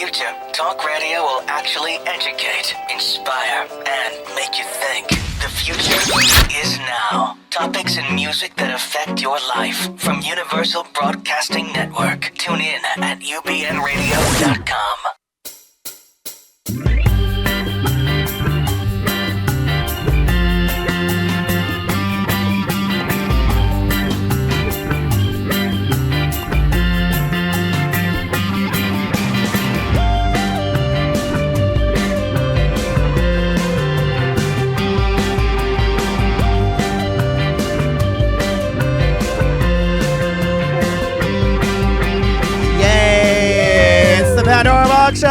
future, talk radio will actually educate, inspire, and make you think. The future is now. Topics and music that affect your life from Universal Broadcasting Network. Tune in at ubnradio.com. Pandora Boxx Show!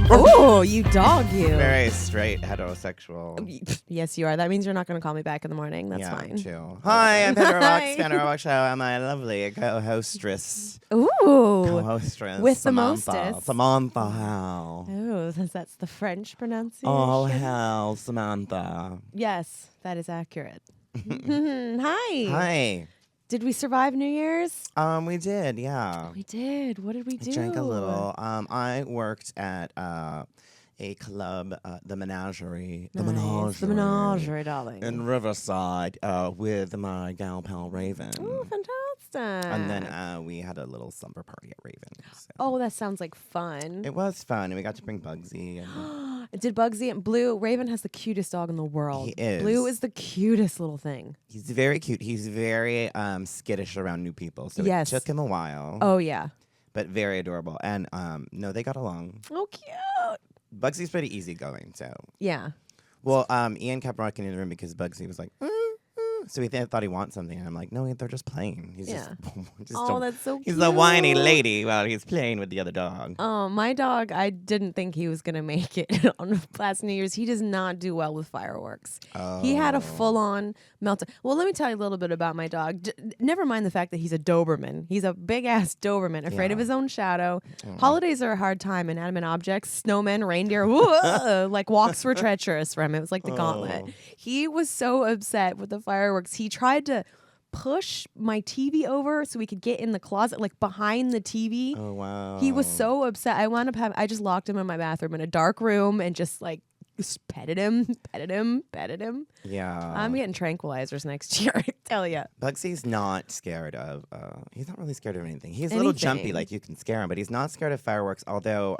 Oh, you dog, you. Very straight, heterosexual. Yes, you are. That means you're not going to call me back in the morning. That's yeah, fine. Chill. Hi, I'm Pandora Boxx, Pandora Boxx Show. I'm my lovely co-hostess. Ooh. Co-hostess. With Samantha. the mostest. Samantha Hale. Oh, that's the French pronunciation. Oh, hell, Samantha. Yes, that is accurate. Hi. Hi. Did we survive New Year's? We did, yeah. We did. What did we do? I drank a little. I worked at a club, the Menagerie. Nice. The Menagerie, darling. In Riverside with my gal pal Raven. Oh, fantastic. And then we had a little slumber party at Raven. So. Oh, that sounds like fun. It was fun. And we got to bring Bugsy. And Did Bugsy and Blue? Raven has the cutest dog in the world. He is. Blue is the cutest little thing. He's very cute. He's very skittish around new people. So yes. It took him a while. Oh, yeah. But very adorable. And no, they got along. Oh, cute. Bugsy's pretty easygoing, so. Yeah. Well, Ian kept rocking in the room because Bugsy was like, so he thought he wants something. And I'm like, no, they're just playing. He's just that's so cute. He's a whiny lady while he's playing with the other dog. Oh, my dog, I didn't think he was going to make it on last New Year's. He does not do well with fireworks. Oh. He had a full-on meltdown. Well, let me tell you a little bit about my dog. Never mind the fact that he's a Doberman. He's a big-ass Doberman, afraid of his own shadow. Holidays are a hard time. Inanimate objects, snowmen, reindeer, like walks were treacherous for him. It was like the gauntlet. He was so upset with the fireworks. He tried to push my TV over so we could get in the closet, like behind the TV. Oh, wow. He was so upset. I just locked him in my bathroom in a dark room and just like petted him. Yeah. I'm getting tranquilizers next year, I tell you. Bugsy's not scared of, he's not really scared of anything. He's a little jumpy, like you can scare him, but he's not scared of fireworks, although,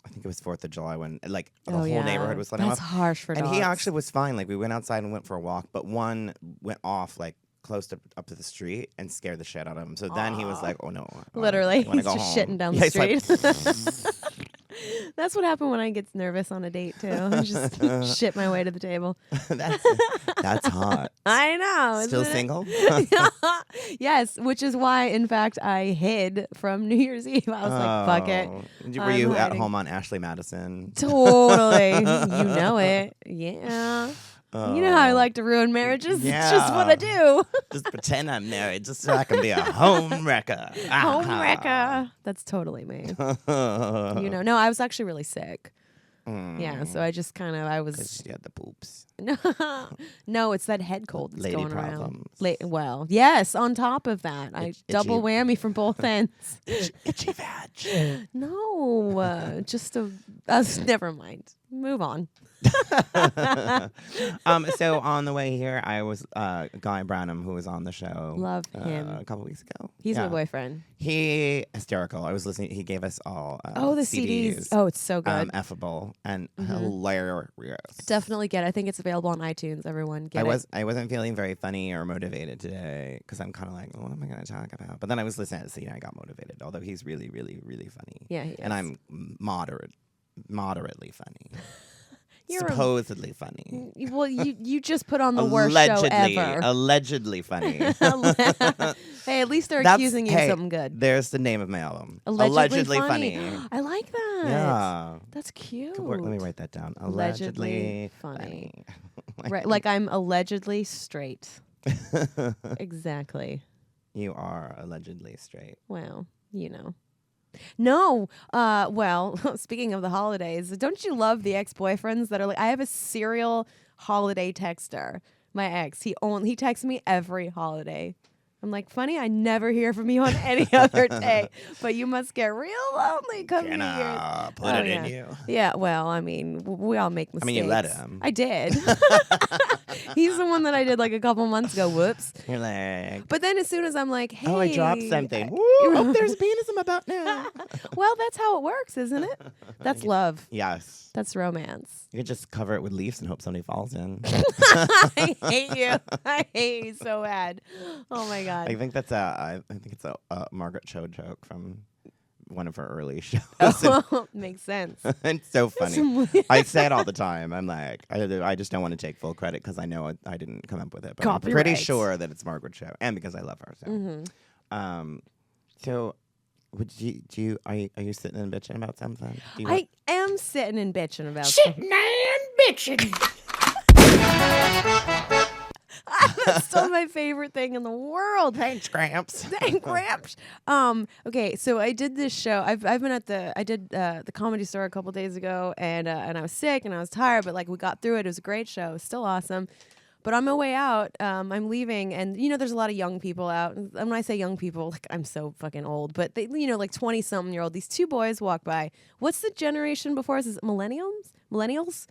I think it was 4th of July when the whole neighborhood was letting off. That's harsh for dogs. And he actually was fine. Like we went outside and went for a walk, but one went off like close up to the street and scared the shit out of him. So then he was like, "Oh no!" Literally, he's go just home. shitting down the street. Like, that's what happened when I get nervous on a date too. I just shit my way to the table. that's hot. I know. Still single? Yes, which is why, in fact, I hid from New Year's Eve. I was like, "Fuck it." Were you at home on Ashley Madison? Totally. You know it. Yeah. You know how I like to ruin marriages? Yeah. It's just what I do. Just pretend I'm married just so I can be a home wrecker. Home wrecker. That's totally me. No, I was actually really sick. Yeah, so I just I was... She had the poops. No, it's that head cold that's Lady going problems. around. Well, yes, on top of that. Double whammy from both ends. Itchy vag. No, never mind. Move on. So on the way here, I was Guy Branum, who was on the show. Love him. A couple weeks ago. He's my boyfriend. He hysterical. I was listening. He gave us all the CDs. Oh, it's so good. Effable and hilarious. Definitely get it. I think it's available on iTunes. Everyone get it. I wasn't feeling very funny or motivated today because I'm kind of like, what am I going to talk about? But then I was listening to the CD and I got motivated. Although he's really, really, really funny. Yeah, he is. And I'm moderately funny. You're supposedly funny. Well, you just put on the worst show ever. Allegedly funny. Hey, at least they're accusing you of something good. There's the name of my album. Allegedly funny. I like that. Yeah. That's cute. Let me write that down. Allegedly funny. Right, like I'm allegedly straight. Exactly. You are allegedly straight. Well, you know. No. Well, speaking of the holidays, don't you love the ex-boyfriends that are like, I have a serial holiday texter. My ex, he texts me every holiday. I'm like, funny, I never hear from you on any other day, but you must get real lonely coming here. Put it in you. Yeah, well, I mean, we all make mistakes. I mean, you let him. I did. He's the one that I did like a couple months ago. Whoops. You're like, but then as soon as I'm like, hey. oh, I dropped something. Woo, there's penis I'm about now. Well, that's how it works, isn't it? That's love. Yes. That's romance. You could just cover it with leaves and hope somebody falls in. I hate you. I hate you so bad. Oh my god. I think it's a Margaret Cho joke from one of her early shows. Oh, makes sense. It's so funny. I say it all the time. I'm like, I just don't want to take full credit because I know I didn't come up with it. But I'm pretty sure that it's Margaret Cho, and because I love her. So, so would are you sitting and bitching about something? I am sitting and bitching about sitting and bitching. That's still my favorite thing in the world. Thanks, Gramps. Thanks, Gramps. Okay, so I did this show. I've been at I did the Comedy Store a couple days ago, and I was sick and I was tired, but like we got through it. It was a great show, still awesome. But on my way out, I'm leaving, and there's a lot of young people out. And when I say young people, like I'm so fucking old, but they, like 20-something-year-old. These two boys walk by. What's the generation before us? Is it millennials? Millennials?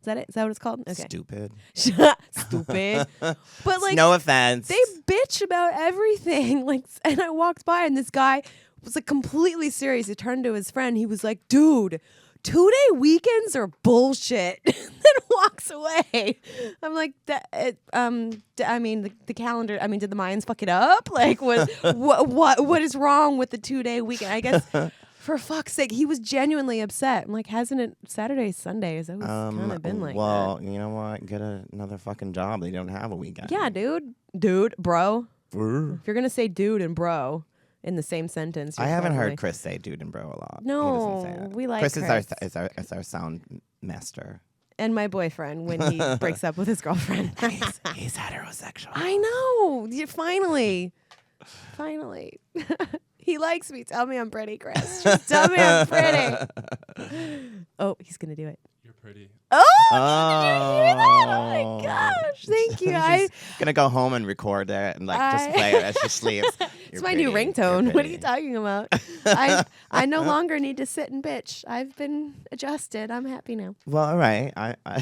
Is that it? Is that what it's called? Okay. Stupid. Stupid. But like, no offense. They bitch about everything. Like, and I walked by, and this guy was like completely serious. He turned to his friend. He was like, "Dude, 2-day weekends are bullshit." Then walks away. I'm like, I mean, the calendar. I mean, did the Mayans fuck it up? Like, what is wrong with the 2-day weekend? I guess. For fuck's sake, he was genuinely upset. I'm like, hasn't it Saturday, Sundays? It's kind of been like that. Well, you know what? Get another fucking job. They don't have a weekend. Yeah, dude, bro. If you're gonna say dude and bro in the same sentence, I haven't heard Chris say dude and bro a lot. No, we like Chris. Is our sound master. And my boyfriend when he breaks up with his girlfriend. He's heterosexual. I know. Finally. He likes me. Tell me I'm pretty, Chris. Just tell me I'm pretty. Oh, he's going to do it. You're pretty. Oh, did you hear that? Oh, my gosh. Thank you. I'm going to go home and record it and just play it as she sleeps. It's my new ringtone. What are you talking about? I no longer need to sit and bitch. I've been adjusted. I'm happy now. Well, all right.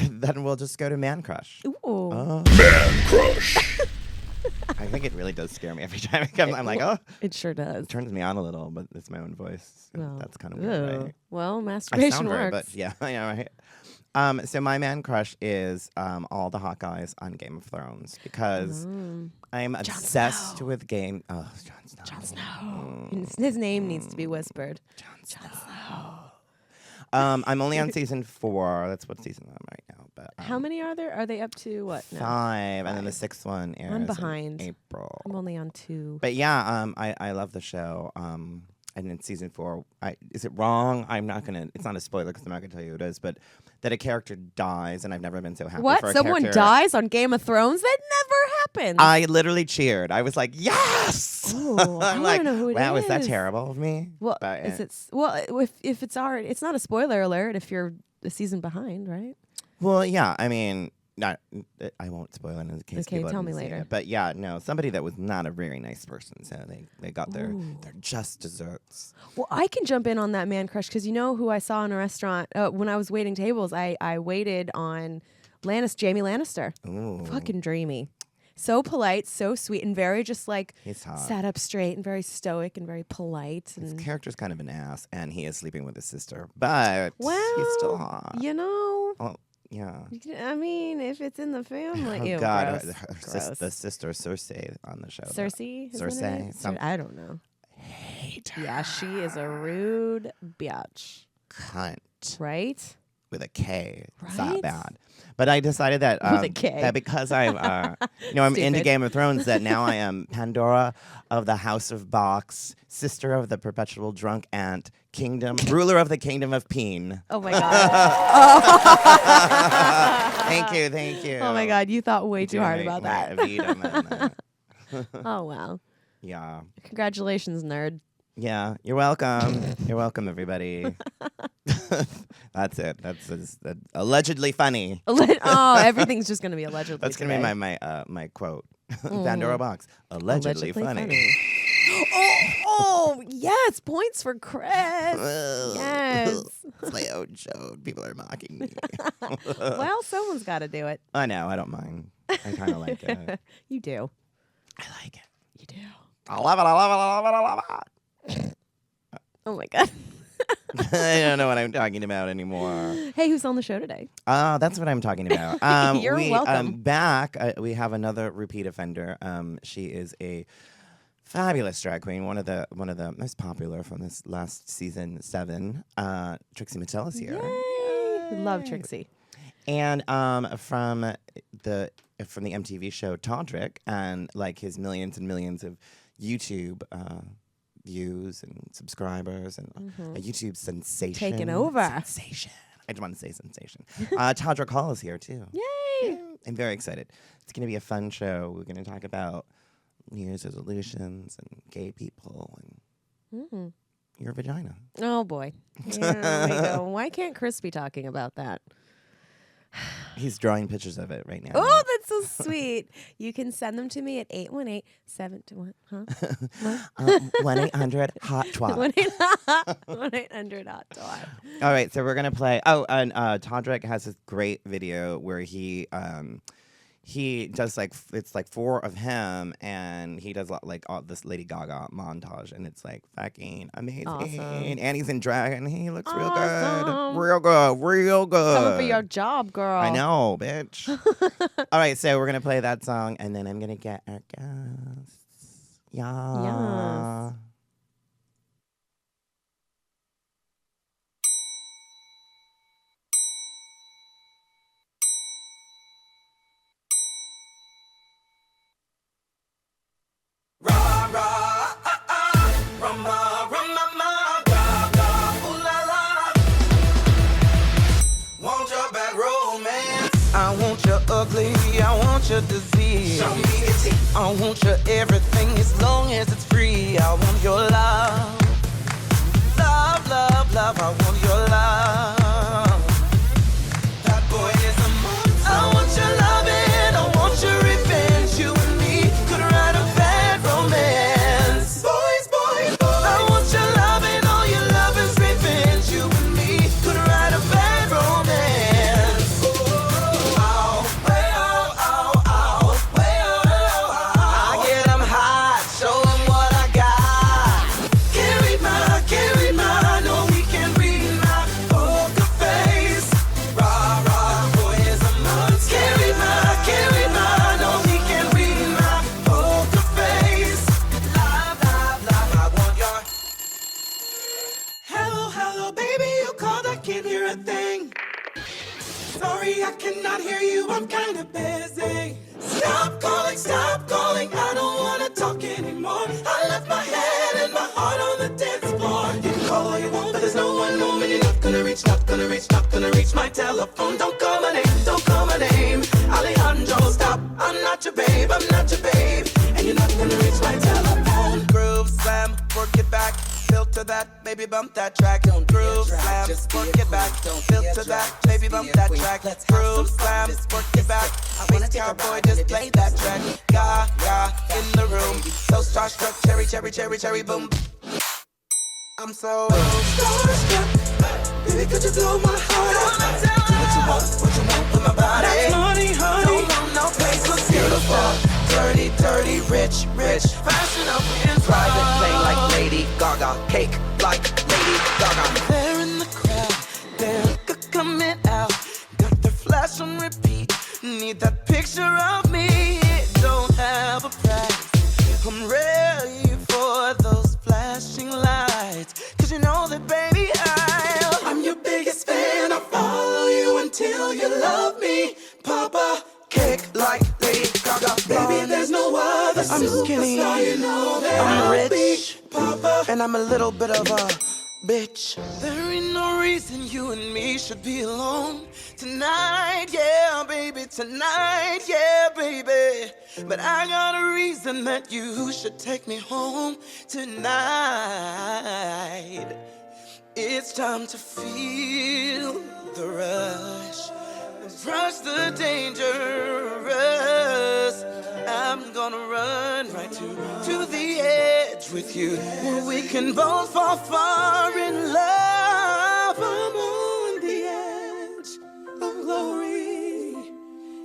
Then we'll just go to Man Crush. Ooh. Man Crush. I think it really does scare me every time I come. I'm like, oh. It sure does. It turns me on a little, but it's my own voice. So that's kind of weird, right? Well, I masturbation sound works. right, but yeah, right. So my man crush is all the hot guys on Game of Thrones because I'm obsessed with Game. Oh, Jon Snow. His name needs to be whispered. Jon Snow. I'm only on season 4. That's what season I'm right now. But how many are there? Are they up to what? 5, and then the 6th one airs I'm behind. in April. I'm only on 2. But yeah, I love the show. And in season 4, is it wrong? It's not a spoiler because I'm not gonna tell you who it is, but that a character dies, and I've never been so happy. What? For a Someone character. dies on Game of Thrones? That never happens. I literally cheered. I was like, yes! Oh, I I'm want like, to know who it is. wow, is that terrible of me? Well, But, if it's already, it's not a spoiler alert if you're a season behind, right? Well, yeah, I mean, I won't spoil it in case Okay, people tell haven't me seen later. it. But yeah, no, somebody that was not a very nice person, so they got their just desserts. Well, I can jump in on that man crush because you know who I saw in a restaurant when I was waiting tables. I waited on Jamie Lannister. Ooh. Fucking dreamy. So polite, so sweet, and very just like He's hot. sat up straight and very stoic and very polite. His And character's kind of an ass, and he is sleeping with his sister, but well, he's still hot. You know, Oh, yeah. I mean, if it's in the family, Oh ew, God, gross. the sister Cersei on the show. Cersei? Is that Cersei. it? I don't know. Hate her. Yeah, she is a rude bitch. Cunt Right? with a K. It's not Right? bad. But I decided that With a K. that because I'm I'm into Stupid. Game of Thrones, that now I am Pandora of the House of Boxx, sister of the perpetual drunk aunt, ruler of the kingdom of Peen. Oh my God. Thank you. Oh my God, you thought way too hard about that. Oh wow. Yeah. Congratulations, nerd. Yeah, you're welcome. You're welcome, everybody. That's it. That's allegedly funny. Oh, everything's just gonna be allegedly. That's gonna be today. my quote. Pandora Boxx. Allegedly funny. Oh, yes. Points for Chris. Yes. It's my own show. People are mocking me. Well, someone's got to do it. I know. I don't mind. I kind of like it. You do. I like it. You do. I love it. I love it. I love it. I love it. Oh, my God. I don't know what I'm talking about anymore. Hey, who's on the show today? That's what I'm talking about. You're welcome. Back, we have another repeat offender. She is a fabulous drag queen, one of the most popular from this last season 7. Trixie Mattel is here. Yay. Love Trixie. And from the MTV show Todrick, and like his millions and millions of YouTube views and subscribers, and a YouTube sensation. Taking over. Sensation. I just want to say sensation. Todrick Hale is here too. Yay! I'm very excited. It's going to be a fun show. We're going to talk about New Year's resolutions and gay people and your vagina. Oh, boy. There we go. Why can't Chris be talking about that? He's drawing pictures of it right now. Oh, that's so sweet. You can send them to me at 818-721. Huh? 1-800-HOT-TWAT. 1-800-HOT-TWAT. All right, so we're going to play. Oh, and Todrick has this great video where he does it's like 4 of him, and he does like all this Lady Gaga montage, and it's like fucking amazing. Awesome. And he's in drag, and he looks Awesome. real good. Coming for your job, girl. I know, bitch. All right, so we're gonna play that song, and then I'm gonna get our guests. Yeah. Yes. I want your ugly, I want your disease. Show me your teeth. I want your everything as long as it's free. I want your love. Love, love, love, I want your love. That boy is a monster. I want your loving, I want your revenge. You and me could write a bad romance. Boys, boys, boys. I want your loving, all your loving's revenge. You and me could write a bad romance. Sorry, I cannot hear you, I'm kinda busy. Stop calling, I don't wanna talk anymore. I left my head and my heart on the dance floor. You can call all you want, but there's no one home, and you're not gonna reach my telephone. Don't call my name, Alejandro, stop. I'm not your babe, and you're not gonna reach my telephone. Groove slam, work it back. Filter that, baby bump that track. Don't groove slam, work it back. Don't filter that, baby bump that track. Groove slam, work it back. Space cowboy, just play that track. Gaga in the room, so starstruck, cherry, boom. I'm so starstruck, baby, could you blow my heart out? Do what you want with my body. That's money, honey. Don't want no place, looks beautiful. Dirty, rich, fashion up in private plane like Lady Gaga, cake like Lady Gaga. They're in the crowd, they're coming out, got their flash on repeat. Need that picture of me, it don't have a price. I'm ready for those flashing lights, 'cause you know that, baby, I'm your biggest fan. I'll follow you until you love me. Papa, cake like Lady Gaga. Baby, there's no other I'm skinny, you know that I'm rich, Papa, and I'm a little bit of a bitch. There ain't no reason you and me should be alone tonight, yeah, baby, tonight, yeah, baby. But I got a reason that you should take me home tonight. It's time to feel the rush, brush the dangerous. I'm going edge with you. We can both fall far in love. I'm on the edge of glory,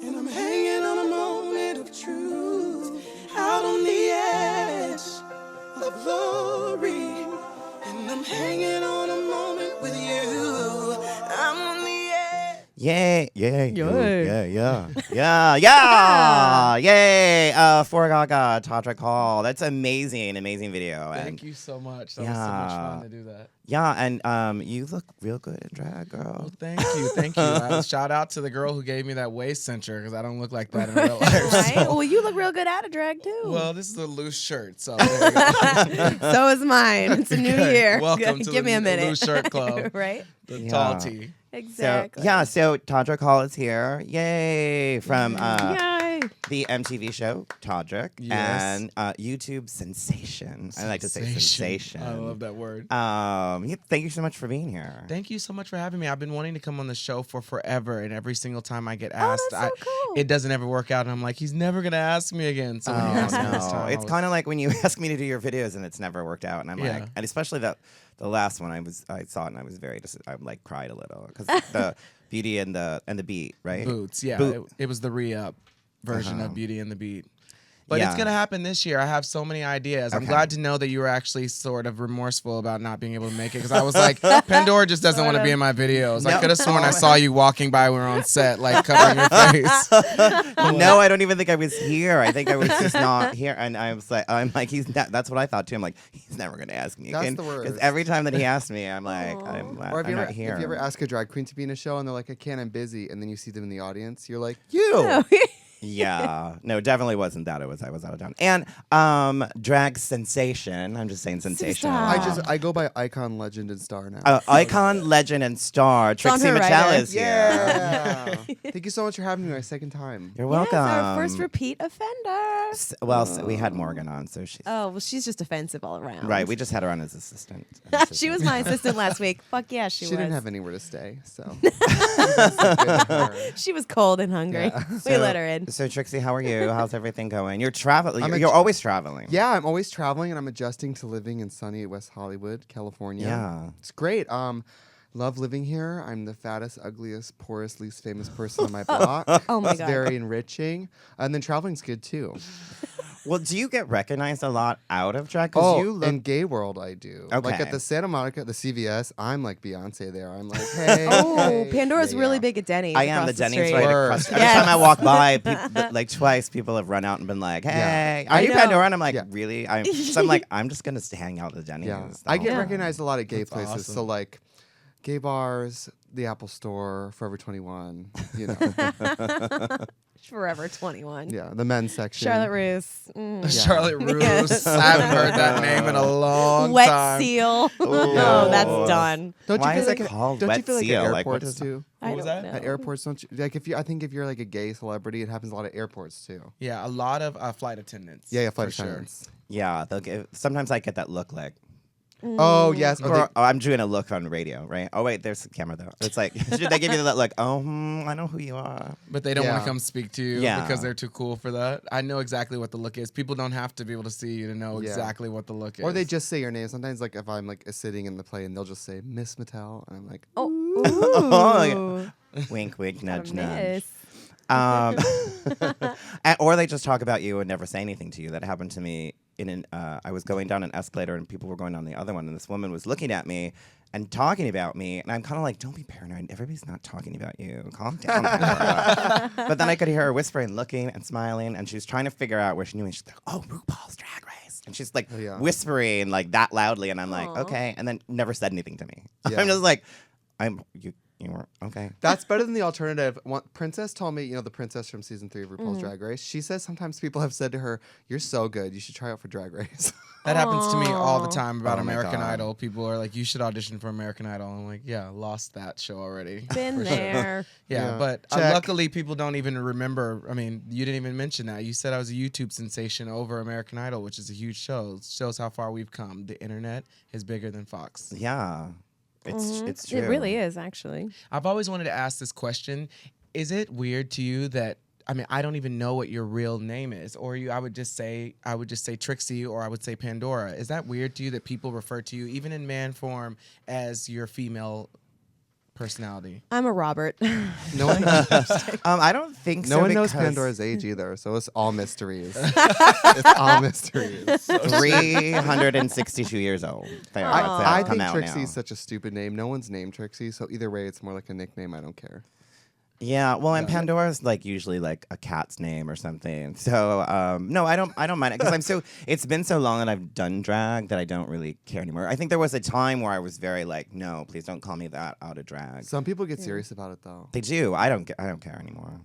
and I'm hanging on a moment of truth. Out on the edge of glory, and I'm hanging on a moment with you. I'm on the edge. Yay. Yay. Yay. For Gaga, Todrick Hall. That's amazing video. Thank you so much. That was so much fun to do that. Yeah, and you look real good in drag, girl. Well, thank you. Shout out to the girl who gave me that waist cincher because I don't look like that in real life. Right? So. Well, you look real good out of drag too. Well, this is a loose shirt, so there you go. So is mine. It's a new Good. year. Welcome to Give the me a minute. loose shirt club. Right? The tall tee. Exactly. So Todrick Hall is here. Yay! From Yay. the MTV show Todrick Yes. and YouTube sensation. I like to say sensation. I love that word. Thank you so much for being here. Thank you so much for having me. I've been wanting to come on the show for forever, and every single time I get asked, that's so cool. it doesn't ever work out. And I'm like, he's never gonna ask me again. So when he asked me this time, It's kind of like when you ask me to do your videos and it's never worked out, and I'm Yeah. like, and especially the last one, I saw it and I was I like cried a little because the Beauty and the Beat, right? Boots. Yeah, it was the re-up version of Beauty and the Beat. But Yeah. it's going to happen this year. I have so many ideas. I'm Okay. glad to know that you were actually sort of remorseful about not being able to make it. Because I was like, Pandora just doesn't want to be in my videos. I could have sworn I saw you walking by when we were on set, like covering your face. No, I don't even think I was here. I think I was just not here. And I'm like, he's not, that's what I thought too. I'm like, he's never going to ask me That's again. the worst. Because every time that he asked me, I'm like, I'm Or not here. if you ever ask a drag queen to be in a show and they're like, I can't, I'm busy, and then you see them in the audience, you're like, you. Yeah, no, it definitely wasn't that. I was out of town. And drag sensation. I'm just saying sensation. Stop. I go by icon, legend, and star now. Icon, legend, and star. Trixie her Mattel writer. is here. Yeah. Thank you so much for having me my second time. You're Yes, welcome. our first repeat offender. We had Morgan on, so she's Oh, well, she's just offensive all around. right. We just had her on as assistant. She was my assistant last week. Fuck yeah, she was. She didn't have anywhere to stay, so. She was cold and hungry. We let her in. So Trixie, how are you? How's everything going? You're traveling. I'm You're always traveling. Yeah, I'm always traveling, and I'm adjusting to living in sunny West Hollywood, California. Yeah. It's great. Love living here. I'm the fattest, ugliest, poorest, least famous person on my block. Oh my It's God. very enriching. And then traveling's good too. Well, do you get recognized a lot out of drag? 'Cause you look. in gay world, I do. Like Okay. at the Santa Monica, the CVS, I'm like Beyonce there. I'm like, hey. Oh, hey. Pandora's Yeah, really yeah. big at Denny's. I am across the Denny's street. right Word. across. Every Yes. time I walk by, like twice, people have run out and been like, "Hey, Yeah. are you I know. Pandora?" And I'm like, Yeah. "Really?" So I'm like, "I'm just gonna hang out at the Denny's." Yeah. the I get whole time. recognized a lot at gay That's places. awesome. So like gay bars, the Apple Store, Forever 21, you know. Forever 21. Yeah, the men's section. Charlotte Russe. Charlotte Russe. Yes. I haven't heard that name in a long Wet time. Seal. Ooh. Oh, that's done. Don't Why you is feel it like called don't Wet you feel like Seal? at Like, what airports is- too? I What was don't that? know. At airports, don't you like I think if you're like a gay celebrity, it happens a lot at airports too. Yeah, a lot of flight attendants. Yeah, flight for attendants. Yeah, sometimes I get that look like, Oh yes. or I'm doing a look on radio, right? Oh wait, there's a camera though. It's like, should they give you that look? Oh, I know who you are. But they don't want Yeah. to come speak to you Yeah. because they're too cool for that. I know exactly what the look is. People don't have to be able to see you to know Yeah. exactly what the look is. Or they just say your name. Sometimes, like if I'm like sitting in the plane, they'll just say Miss Mattel, and I'm like, Oh, yeah. Wink, wink, nudge, nudge. miss. Or they just talk about you and never say anything to you. That happened to me I was going down an escalator and people were going down the other one, and this woman was looking at me and talking about me, and I'm kind of like, don't be paranoid. Everybody's not talking about you. Calm down. Pandora." But then I could hear her whispering, looking and smiling, and she was trying to figure out where she knew me. She's like, "Oh, RuPaul's Drag Race," and she's like Oh, yeah. whispering like that loudly, and I'm like, Aw. okay, and then never said anything to me. Yeah. I'm just like, you were okay. that's better than the alternative. Princess told me, the princess from season 3 of RuPaul's Drag Race. She says sometimes people have said to her, "You're so good. You should try out for Drag Race." That happens to me all the time about Oh my American God. Idol. People are like, you should audition for American Idol. I'm like, yeah, lost that show already. Been For sure. there. Yeah, Yeah. but Check. luckily people don't even remember. I mean, you didn't even mention that. You said I was a YouTube sensation over American Idol, which is a huge show. It shows how far we've come. The internet is bigger than Fox. Yeah, it's true. It really is, actually. I've always wanted to ask this question. Is it weird to you that I mean, I don't even know what your real name is, or I would just say Trixie, or I would say Pandora. Is that weird to you that people refer to you, even in man form, as your female personality? I'm a Robert. No one, I don't think so. no one knows because Pandora's age either, so it's all mysteries. It's all mysteries. 362 years old. Fair. I think Trixie's Trixie's such a stupid name. No one's named Trixie, so either way, it's more like a nickname. I don't care. Yeah, well, and Pandora's like usually like a cat's name or something. So no, I don't mind it because it's been so long that I've done drag that I don't really care anymore. I think there was a time where I was very like, no, please don't call me that out of drag. Some people get serious about it though. They do. I don't care anymore.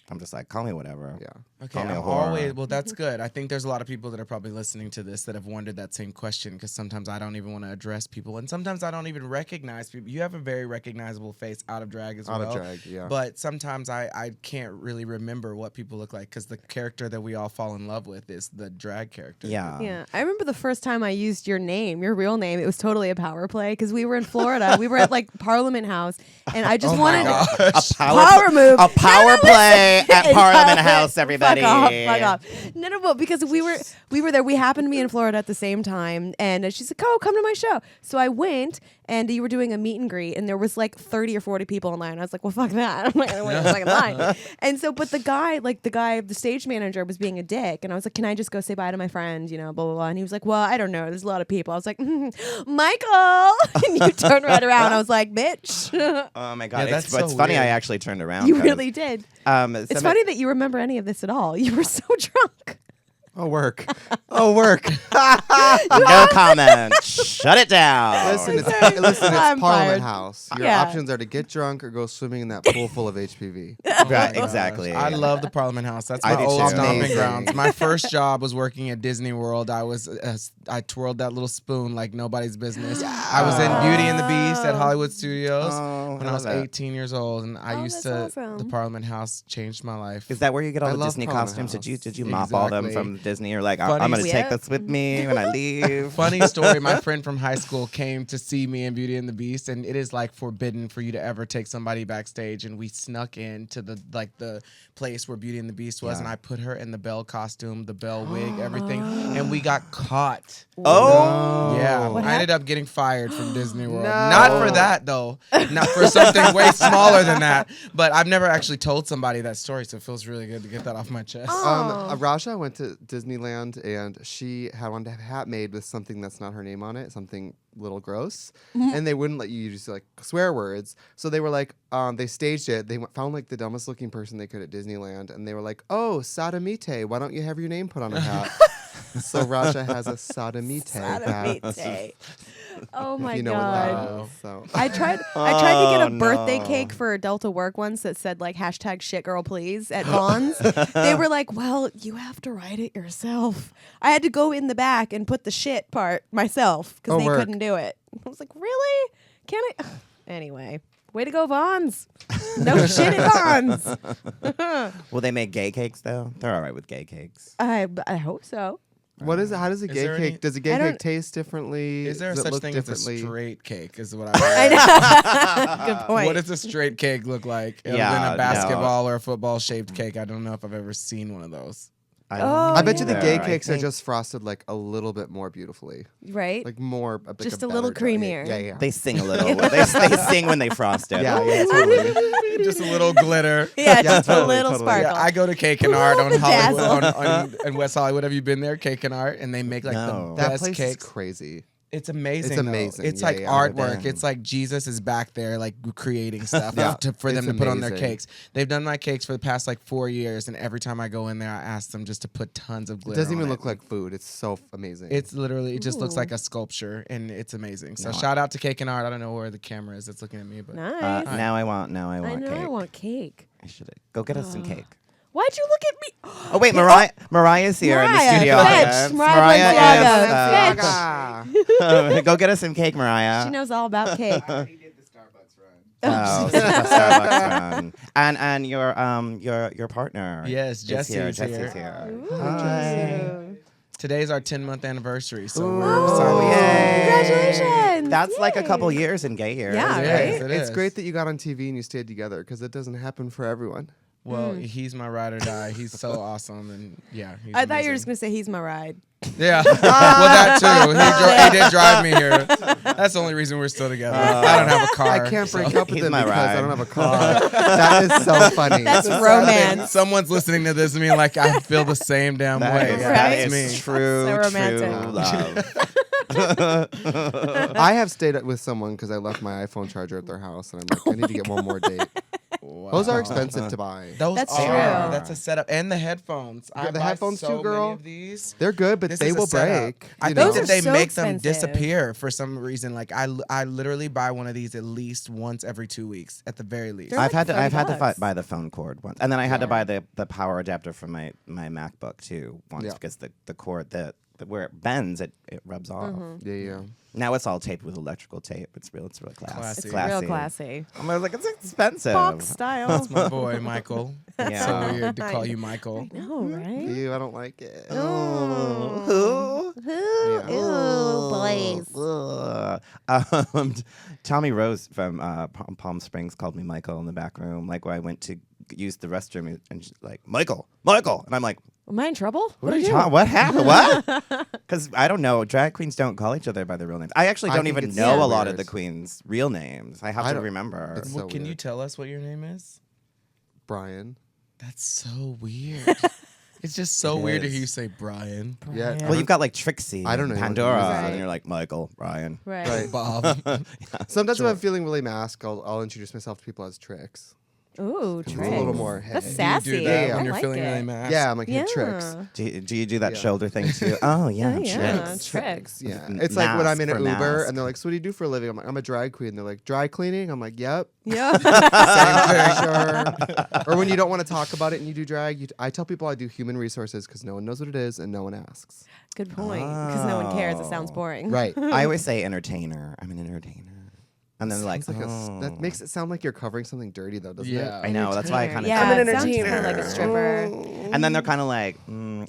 I'm just like, call me whatever. Yeah. Okay, Call me a whore. well, that's good. I think there's a lot of people that are probably listening to this that have wondered that same question, because sometimes I don't even want to address people, and sometimes I don't even recognize people. You have a very recognizable face out of drag as well. Out of drag, yeah. But sometimes I can't really remember what people look like, because the character that we all fall in love with is the drag character. Yeah. Yeah, I remember the first time I used your name, your real name. It was totally a power play because we were in Florida. We were at like Parliament House, and I just wanted A power move. A power play at Parliament Power House, play. everybody. Fuck off. No, but because we were there. We happened to be in Florida at the same time, and she's like, "Oh, come to my show." So I went, and you were doing a meet and greet, and there was like 30 or 40 people in line. I was like, "Well, fuck that." I'm like, "I wait a fucking line." And so, but the stage manager was being a dick, and I was like, "Can I just go say bye to my friend?" You know, blah blah blah. And he was like, "Well, I don't know. There's a lot of people." I was like, "Michael," and you turned right around. I was like, "Bitch." Oh my god, Yeah, it's that's so funny. weird. I actually turned around. You 'cause, really did. It's funny that you remember any of this at all. You were so drunk. Oh, work. Oh, work. No comment. Shut it down. Listen, it's I'm Parliament fired. House. Your Yeah. options are to get drunk or go swimming in that pool full of HPV. Right, exactly. I love the Parliament House. That's I my do old too. stomping Amazing. grounds. My first job was working at Disney World. I twirled that little spoon like nobody's business. I was in Beauty and the Beast at Hollywood Studios when I was love that. 18 years old, and I used to. that's awesome. The Parliament House changed my life. Is that where you get all I the love Disney Parliament costumes? House. Did you mop all them Exactly. from Disney? Or like, Funny I'm gonna take Yep. this with me when I leave. Funny story, my friend from high school came to see me in Beauty and the Beast, and it is like forbidden for you to ever take somebody backstage, and we snuck into the place where Beauty and the Beast was, Yeah. and I put her in the Belle costume, the Belle wig, everything, and we got caught. Oh, Yeah, What I ended up getting fired from Disney World. No. Not for that though, not for something way smaller than that. But I've never actually told somebody that story, so it feels really good to get that off my chest. Raja went to Disneyland and she had wanted to have a hat made with something that's not her name on it, something a little gross, and they wouldn't let you use like swear words. So they were like, they staged it. They found like the dumbest looking person they could at Disneyland, and they were like, "Oh, Sodomite, why don't you have your name put on a hat?" So Raja has a Sodomite hat. Sodomite. Oh my If you know god. what that is. So. I tried to get a Oh, birthday no. cake for Delta Work once that said like hashtag shit girl please at Vaughn's. They were like, well, you have to write it yourself. I had to go in the back and put the shit part myself because Oh, they work. couldn't do it. I was like, really? Can I? Anyway, way to go, Vaughn's. No shit at Vaughn's. Will they make gay cakes though? They're all right with gay cakes. I hope so. What is it? How does a Is gay there cake? any- Does a I gay don't- cake taste differently? Is there Does it such look thing as a differently? straight cake? Is what I I. know. Good point. What does a straight cake look like? Other Yeah, than no. a basketball or a football shaped cake. I don't know if I've ever seen one of those. I don't Oh, I bet you the either. gay I cakes are think just frosted like a little bit more beautifully, right? like more, like Just a a little better job. creamier. Yeah. They sing a little. they sing when they frost it. Yeah, totally. Just a little glitter. yeah, Yeah, just a totally, little totally. sparkle. Yeah, I go to Cake and Art on The Hollywood, dazzle. on West Hollywood. Have you been there, Cake and Art? And they make like No. the That best place cakes. is crazy. It's amazing. It's though. amazing. It's Yeah, like yeah, I've artwork. been. It's like Jesus is back there, like creating stuff Yeah, for them it's to put on their amazing. cakes. They've done my cakes for the past like 4 years, and every time I go in there, I ask them just to put tons of It glitter. doesn't even on look it. like food. It's so amazing. It's literally, it just looks Ooh. like a sculpture, and it's amazing. So No. shout out to Cake and Art. I don't know where the camera is that's looking at me, but Nice. Now I want I know cake. I want cake. I should go get us some cake. Why'd you look at me? Oh wait, Mariah's here in the Mariah, studio. fetch. audience. Mariah Mariah Balenciaga. is. Go get us some cake, Mariah. She knows all about cake. Oh, Starbucks run. And your partner. Yes, is Jesse's here. here. Jesse's here. Ooh. Hi. today's our 10-month anniversary. So Ooh, we're excited. yay. Congratulations. That's like a Yay. couple years in gay years. Yeah, Yes, right? it It's is. great that you got on TV and you stayed together because it doesn't happen for everyone. Well, he's my ride or die. He's so awesome, and yeah. He's I thought you were amazing. just gonna say he's my ride. Yeah. Well, that too. He did drive me here. That's the only reason we're still together. I don't have a car. I can't break up with He's him my because I ride. don't have a car. That is so funny. That's romance. Someone's listening to this and being like, I feel the same damn That way. is, Yeah, that that's is me. true, So romantic. true love. I have stayed with someone because I left my iPhone charger at their house, and I'm like, I need to get one more date. Those are expensive to buy. Those That's are. true. That's a setup. And the headphones. Yeah, I the buy headphones so too, many girl. of these. They're good, but This they is a will setup. break. I you think know? Those that they are so make them expensive. disappear for some reason. Like I literally buy one of these at least once every 2 weeks, at the very least. They're I've had to $30. buy the phone cord once, and then I had to buy the power adapter for my MacBook too once Yeah. because the cord where it bends it rubs off. Yeah. Now it's all taped with electrical tape. It's real class. Classy. It's real classy. I was like, it's expensive. Box style. That's my boy, Michael. Yeah. So weird to call you Michael. No, right? Ew, I don't like it. Who? Ooh, boys. Tommy Rose from Palm Springs called me Michael in the back room, like where I went to use the restroom, and she's like, Michael, and I'm like, Am I in trouble? what are you talking? What happened? What? Because I don't know. Drag queens don't call each other by their real names. I actually I don't think even it's know so a lot of weird. the queens' real names. I have I to don't- remember. it's Well, so can you weird. tell us what your name is? Brian. That's so weird. It's just so It weird to is. hear you say Brian. Yeah. Well, you've got like Trixie, I don't know and who it Pandora, is. Right. and you're like Michael, Ryan. Right. Right. Bob. Sometimes when I'm feeling really masked, I'll introduce myself to people as Trix. Ooh, It's Trix. a little more, hey. That's Do you sassy. Do that Yeah, when I you're like feeling it. really mad. Yeah, I'm like, hey, Yeah. Trix. Do you do that Yeah. shoulder thing too? Oh yeah, Oh, yeah. Trix. Trix. Yeah. N- It's like when I'm in mask an for Uber mask. and they're like, so what do you do for a living? I'm like, I'm a drag queen. They're like, dry cleaning? I'm like, yep. Yeah. Same thing. Sure. Or when you don't want to talk about it and you do drag, I tell people I do human resources because no one knows what it is and no one asks. Good point. Because no one cares. It sounds Oh. boring. Right. I always say entertainer. I'm an entertainer, and then they're like, Sounds like oh. that makes it sound like you're covering something dirty, though, doesn't Yeah. I know. That's why I kind of. Yeah, I'm an it sounds kinda entertainer. like a stripper. And then they're kind of like,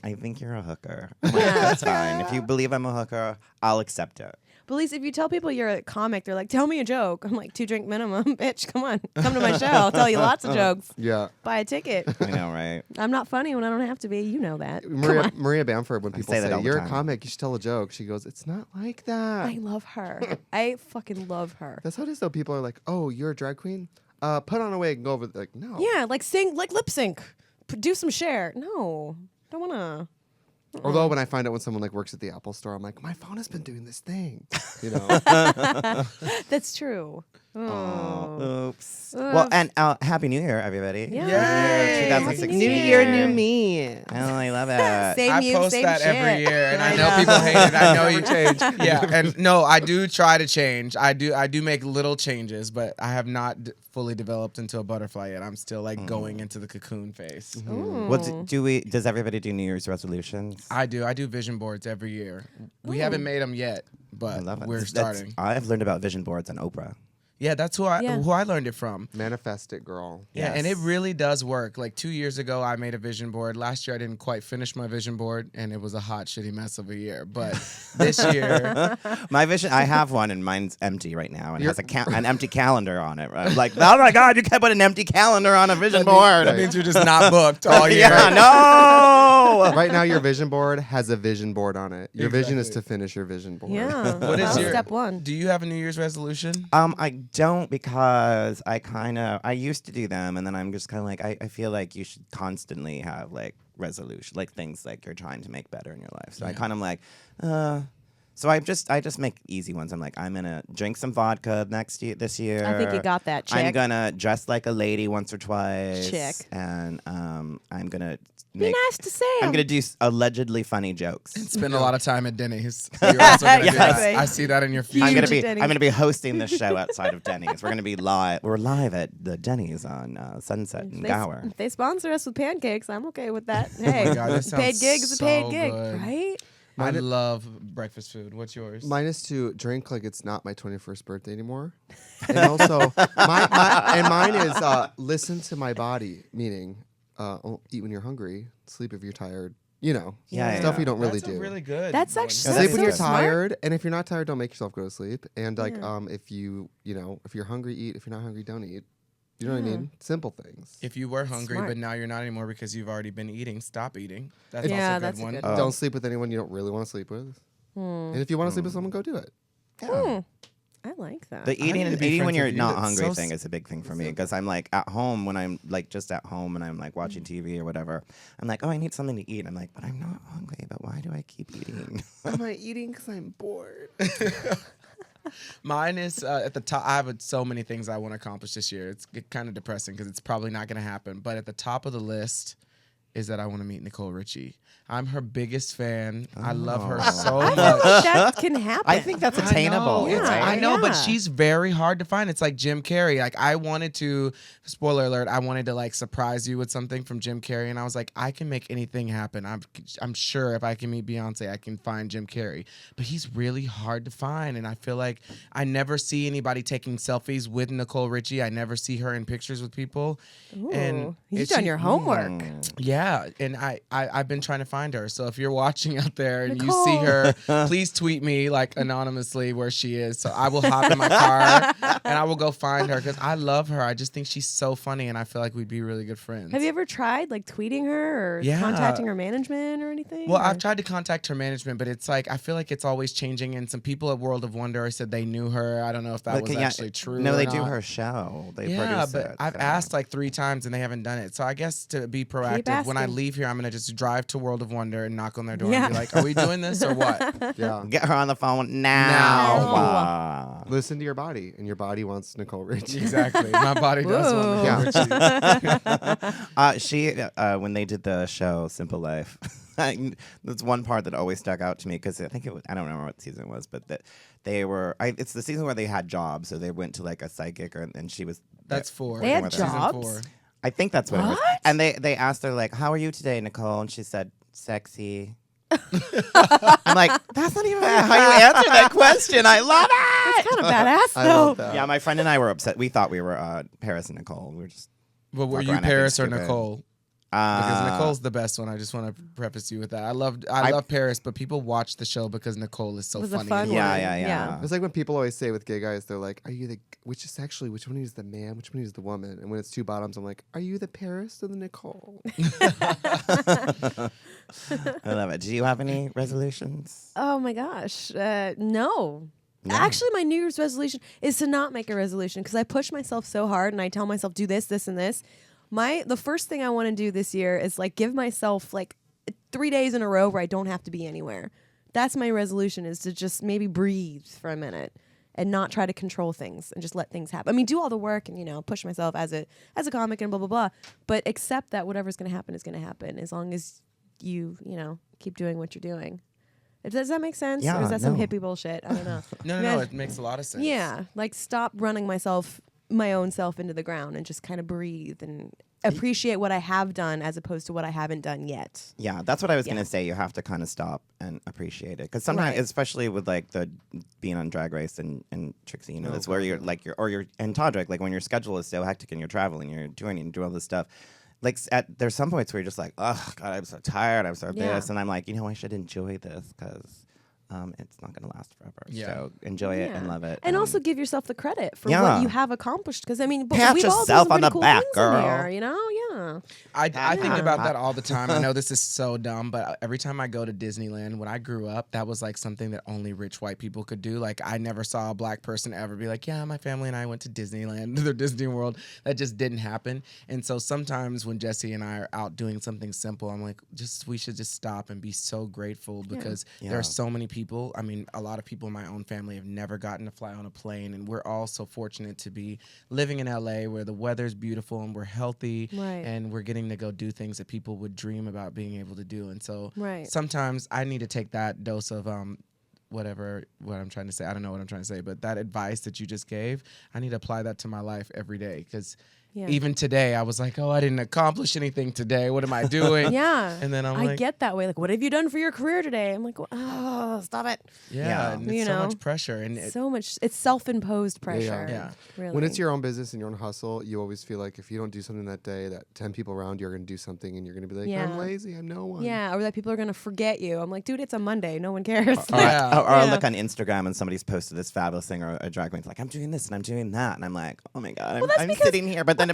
I think you're a hooker. I'm like, that's fine. If you believe I'm a hooker, I'll accept it. But at least if you tell people you're a comic, they're like, tell me a joke. I'm like, 2 drink minimum. Bitch, come on. Come to my show. I'll tell you lots of jokes. it? Yeah. Buy a ticket. I know, right? I'm not funny when I don't have to be. You know that. Come Maria, on. Maria Bamford, when people say that say, all the you're a time. comic, you should tell a joke, she goes, it's not like that. I love her. I fucking love her. That's how it is, though. People are like, oh, you're a drag queen? Put on a wig and go over. Like, no. Yeah, like sing, like lip sync. Do some share. No, don't want to. Although when I find out when someone like works at the Apple store, I'm like, my phone has been doing this thing. You know? That's true. Oh. Oops. Well, and Happy New Year, everybody. Yeah. Yay. 2016. New Year, new me. Oh, I love it. Same I you, post same that shit. every year, and I I know know. people hate it. I know you change. Yeah, and no, I do try to change. I do make little changes, but I have not fully developed into a butterfly yet. I'm still like going into the cocoon phase. Well, does everybody do New Year's resolutions? I do vision boards every year. We haven't made them yet, I but love it. we're starting. I've learned about vision boards on Oprah. Yeah, that's who I learned it from. Manifest it, girl. Yeah, and it Yes. really does work. Like 2 years ago, I made a vision board. Last year, I didn't quite finish my vision board, and it was a hot, shitty mess of a year. But this year, My vision, I have one, and mine's empty right now, and has an empty calendar on it. Right? I'm like, oh my god, you can't put an empty calendar on a vision board. that means you're just not booked all year. Yeah, no. Right now, your vision board has a vision board on it. Your vision is Exactly. to finish your vision board. Yeah. What is That was your step one? Do you have a New Year's resolution? I don't because I used to do them, and then I'm just kind of like, I feel like you should constantly have like resolution, like things like you're trying to make better in your life. So I kind of like, so I just make easy ones. I'm like, I'm gonna drink some vodka this year. I think you got that, chick. I'm gonna dress like a lady once or twice. Chick. And I'm gonna Be make. nice to Sam. I'm gonna do allegedly funny jokes. Spend a lot of time at Denny's. You're also gonna do that. Exactly. I see that in your feed. I'm Huge Denny's. gonna be hosting this show outside of Denny's. We're gonna be live. We're live at the Denny's on Sunset and Gower. If they sponsor us with pancakes, I'm okay with that. Hey, God, this paid sounds gig is a paid so gig, good. right? I love breakfast food. What's yours? Mine is to drink like it's not my 21st birthday anymore. And also, mine is listen to my body, meaning eat when you're hungry, sleep if you're tired. You know, Yeah, stuff yeah. you don't really That's do. a really good. That's one. actually- Sleep That's when you're so smart. tired, and if you're not tired, don't make yourself go to sleep. And like, Yeah. if you're hungry, eat. If you're not hungry, don't eat. You know what I mean? Simple things. If you were hungry, Smart. but now you're not anymore because you've already been eating, stop eating. That's Yeah, also a that's good a one. good Don't sleep with anyone you don't really want to sleep with. And if you want to sleep with someone, go do it. Yeah. I like that. The eating need to be when friends you're with you. not That's hungry so thing is a big thing for me because I'm like at home when I'm like just at home and I'm like watching TV or whatever. I'm like, oh, I need something to eat. I'm like, but I'm not hungry. But why do I keep eating? Am I eating because I'm bored? Mine is at the top. I have so many things I want to accomplish this year. It's kind of depressing because it's probably not going to happen. But at the top of the list is that I want to meet Nicole Richie. I'm her biggest fan. I love her so much. That can happen. I think that's attainable. I know, right? I know, but Yeah. she's very hard to find. It's like Jim Carrey. Like I wanted to, spoiler alert, I wanted to like surprise you with something from Jim Carrey, and I was like, I can make anything happen. I'm sure if I can meet Beyonce, I can find Jim Carrey. But he's really hard to find, and I feel like I never see anybody taking selfies with Nicole Richie. I never see her in pictures with people. Ooh, And you've it's- done your homework. Yeah, and I've been trying to find her. So if you're watching out there and Nicole. you see her, please tweet me like anonymously where she is. So I will hop in my car and I will go find her because I love her. I just think she's so funny and I feel like we'd be really good friends. Have you ever tried like tweeting her or Yeah. contacting her management or anything? Well, or? I've tried to contact her management, but it's like I feel like it's always changing. And some people at World of Wonder said they knew her. I don't know if that was actually true. No, or they do not. her show. They Yeah, produce but it. I've so. asked like 3 times and they haven't done it. So I guess to be proactive, when I asking. leave here, I'm gonna just drive to World of Wonder and knock on their door Yeah. and be like, "Are we doing this or what?" Yeah. Get her on the phone now. Now. Listen to your body, and your body wants Nicole Richie. Exactly. My body does want to Yeah. She when they did the show Simple Life, there's one part that always stuck out to me because I think it was, I don't remember what season it was, but that they were it's the season where they had jobs, so they went to like a psychic and she was That's 4. They had Season jobs? Season 4. I think that's what it was. What? And they asked her like, "How are you today, Nicole?" And she said, "Sexy." I'm like, that's not even how you answer that question. I love it. It's kind of badass I though. love that. Yeah, my friend and I were upset. We thought we were Paris and Nicole. We were just But were Fuck you around acting Paris or stupid. Nicole? Because Nicole's the best one. I just want to preface you with that. I love Paris, but people watch the show because Nicole is so Was a funny. fun and one. Yeah. It's like when people always say with gay guys, they're like, "Are you the which one is the man, which one is the woman?" And when it's 2 bottoms, I'm like, "Are you the Paris or the Nicole?" I love it. Do you have any resolutions? Oh my gosh, no. No. Actually, my New Year's resolution is to not make a resolution because I push myself so hard and I tell myself do this, this, and this. The first thing I want to do this year is like give myself like 3 days in a row where I don't have to be anywhere. That's my resolution, is to just maybe breathe for a minute and not try to control things and just let things happen. I mean, do all the work and push myself as a comic and blah blah blah, but accept that whatever's going to happen is going to happen as long as you keep doing what you're doing. Does that make sense? Yeah, or is that some no. hippie bullshit? I don't know. No, it makes a lot of sense. Yeah, like stop running my own self into the ground and just kind of breathe and appreciate what I have done as opposed to what I haven't done yet. Yeah, that's what I was Yeah. gonna say. You have to kind of stop and appreciate it because sometimes, Right. especially with like the being on Drag Race and Trixie, that's where you're like you're and Todrick, like when your schedule is so hectic and you're traveling, you're doing all this stuff. Like there's some points where you're just like, oh God, I'm so tired. I'm so Yeah. this, and I'm like, I should enjoy this because it's not gonna last forever. Yeah. So enjoy it and Yeah. love it, And also give yourself the credit for Yeah. what you have accomplished. Because I mean, but Pat we've all done yourself some on pretty the cool back, things girl. in there, Yeah. I think Yeah. about that all the time. I know this is so dumb, but every time I go to Disneyland, when I grew up, that was like something that only rich white people could do. Like I never saw a black person ever be like, yeah, my family and I went to Disneyland, to the Disney World. That just didn't happen. And so sometimes when Jesse and I are out doing something simple, I'm like, we should just stop and be so grateful because there Yeah. are so many people. I mean, a lot of people in my own family have never gotten to fly on a plane, and we're all so fortunate to be living in LA where the weather's beautiful and we're healthy Right. and we're getting to go do things that people would dream about being able to do. And so Right. sometimes I need to take that dose of what I'm trying to say. I don't know what I'm trying to say, but that advice that you just gave, I need to apply that to my life every day because Yeah. even today I was like, oh, I didn't accomplish anything today. What am I doing? Yeah. And then I'm I like, get that way. Like, what have you done for your career today? I'm like, oh, stop it. yeah, and You it's so know, much pressure. And So much. It's self-imposed pressure. Yeah. Really. When it's your own business and your own hustle, you always feel like if you don't do something that day, that 10 people around you are going to do something, and you're going to be like, Yeah. I'm lazy, I'm no one. Yeah, or that people are going to forget you. I'm like, dude, it's a Monday. No one cares. Yeah. Or I'll Yeah. look on Instagram and somebody's posted this fabulous thing, or a drag queen's like, I'm doing this and I'm doing that, and I'm like, oh my God, I'm because- sitting here, but then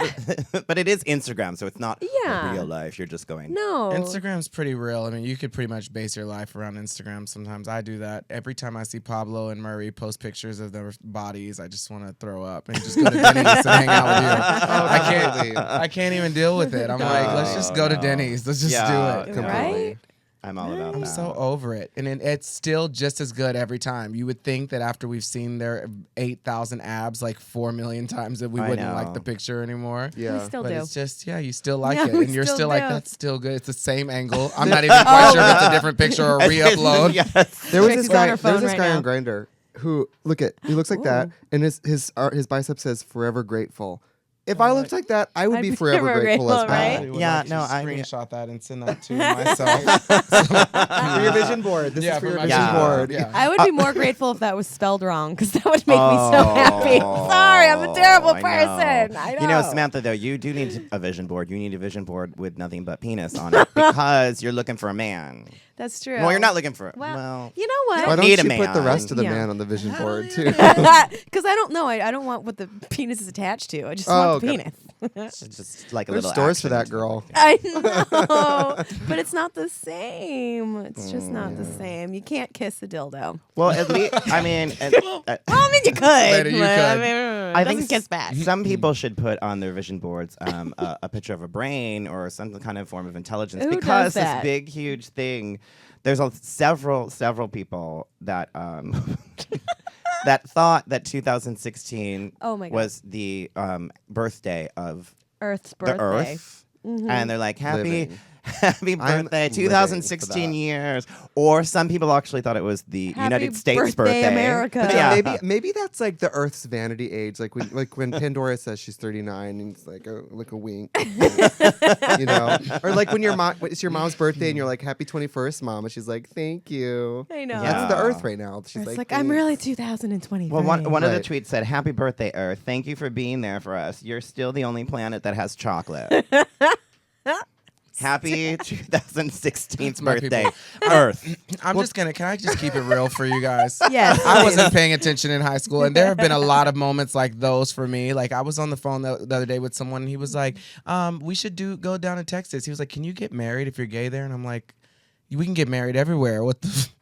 but it is Instagram, so it's not Yeah. real life. You're just going. No. Instagram's pretty real. I mean, you could pretty much base your life around Instagram. Sometimes I do that. Every time I see Pablo and Murray post pictures of their bodies, I just want to throw up and just go to Denny's and hang out with you. I can't even deal with it. I'm like, let's just go to Denny's. Let's just do it. Right? I'm all about that. I'm so over it. And it's still just as good every time. You would think that after we've seen their 8,000 abs like 4 million times that we wouldn't like the picture anymore. Yeah. We still But do. it's just, you still like Yeah, it. we And you're still still like, do. that's still good. It's the same angle. I'm not even quite sure if it's a different picture or a re-upload. Yes. There was Trixie's this on guy. her There was phone this right guy now. on Grindr who he looks like that, and his bicep says "Forever Grateful." If I looked like that, I would I'd be be forever forever grateful as grateful, well. right? I would Yeah, like to no, I- screenshot that and send that to myself. For your vision board. This is for your my vision Yeah. board. Yeah. I would be more grateful if that was spelled wrong because that would make me so happy. Sorry, I'm a terrible I know. person. I know. You know, Samantha, though, you do need a vision board. You need a vision board with nothing but penis on it because you're looking for a man. That's true. Well, you're not looking for. Well, you know Why what? don't need you a put the man. rest of the Yeah. man on the vision board too? Because I don't know. I don't want what the penis is attached to. I just want the okay. penis. It's just like a There's little stores for action. that girl. I know, but it's not the same. It's just not the same. You can't kiss a dildo. Well, at least I mean, Well, I mean, you could. Later, you but, I could. mean, I doesn't think kiss back. some people should put on their vision boards a picture of a brain or some kind of form of intelligence Who does because this that? big, huge thing. There's several people that that thought that 2016 Oh my God. was the birthday of Earth's birthday. the Earth, and they're like, Living. happy I'm birthday, living 2016 for that. years. Or some people actually thought it was the Happy United States birthday, birthday. America. But Yeah, yeah, maybe that's like the Earth's vanity age. Like when Pandora says she's 39 and it's like a wink, you know, or like when it's your mom's birthday and you're like happy 21st, mom, and she's like thank you. I know. That's the Earth right now. She's It's like I'm "Thanks." really 2023. Well, one of the Right. tweets said, "Happy birthday, Earth! Thank you for being there for us. You're still the only planet that has chocolate." Happy 2016 my birthday, people. Earth. Can I just keep it real for you guys? Yes. I wasn't paying attention in high school, and there have been a lot of moments like those for me. Like I was on the phone the other day with someone, and he was like, "We should go down to Texas." He was like, "Can you get married if you're gay there?" And I'm like, "We can get married everywhere."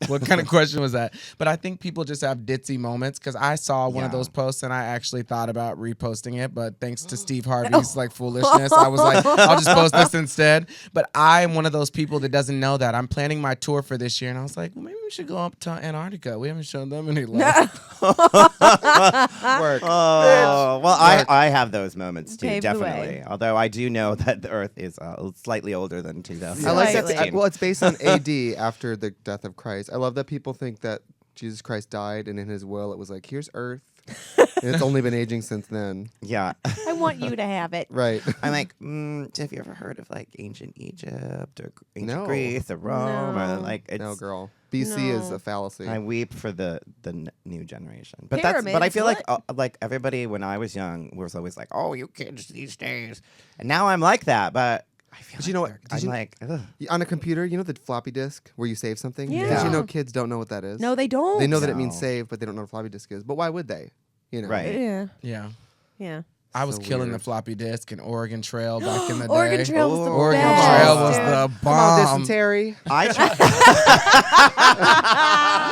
What kind of question was that? But I think people just have ditzy moments because I saw one of Yeah. those posts and I actually thought about reposting it, but thanks to Steve Harvey's like foolishness, I was like, I'll just post this instead. But I'm one of those people that doesn't know that. I'm planning my tour for this year, and I was like, well, maybe we should go up to Antarctica. We haven't shown them any love. Work. Oh, well, I have those moments too, Paved the way. definitely. Although I do know that the Earth is slightly older than 2016. I like that. Slightly. Well, it's based on AD after the death of Christ. I love that people think that Jesus Christ died, and in His will, it was like, here's Earth, and it's only been aging since then. Yeah. I want you to have it. Right. I'm like, have you ever heard of like ancient Egypt or ancient No. Greece or Rome or No. like it's No, girl. BC is No. a fallacy. I weep for the new generation. But but I Pyramids, feel what? like everybody when I was young was always like, "Oh, you kids these days." And now I'm like that, but I feel But like you know what? I'm Did you- like, ugh. On a computer, you know the floppy disk where you save something? Yeah. Because you know kids don't know what that is. No, they don't. They know that it means No. save, but they don't know what a floppy disk is. But why would they? You know. Right. Yeah. Yeah. Yeah. I was So killing the weird. floppy disk and Oregon Trail back in the day. Oregon Trail was the Oregon best. Trail was dude. the Come on, bomb. dysentery. I try-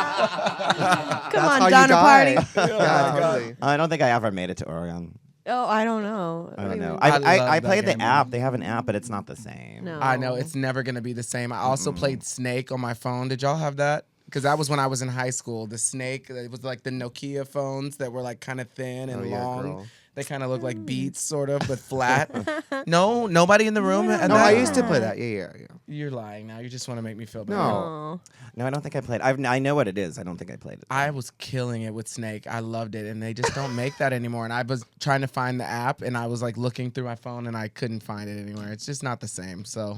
Come That's on, how you Donna die. Party. Yeah, totally. I don't think I ever made it to Oregon. Oh, I don't know. I don't know. I I love that played the game. app. They have an app, but it's not the same. No. I know it's never gonna be the same. I also played Snake on my phone. Did y'all have that? Because that was when I was in high school. The Snake, it was like the Nokia phones that were like kind of thin and Oh, yeah, long. girl. They kind of look like Beats, sort of, but flat. No, nobody in the room. had No, that? I used to play that. Yeah. You're lying now. You just want to make me feel bad. No. Oh. No, I don't think I played. I know what it is. I don't think I played it. I was killing it with Snake. I loved it, and they just don't make that anymore. And I was trying to find the app, and I was like looking through my phone, and I couldn't find it anywhere. It's just not the same. So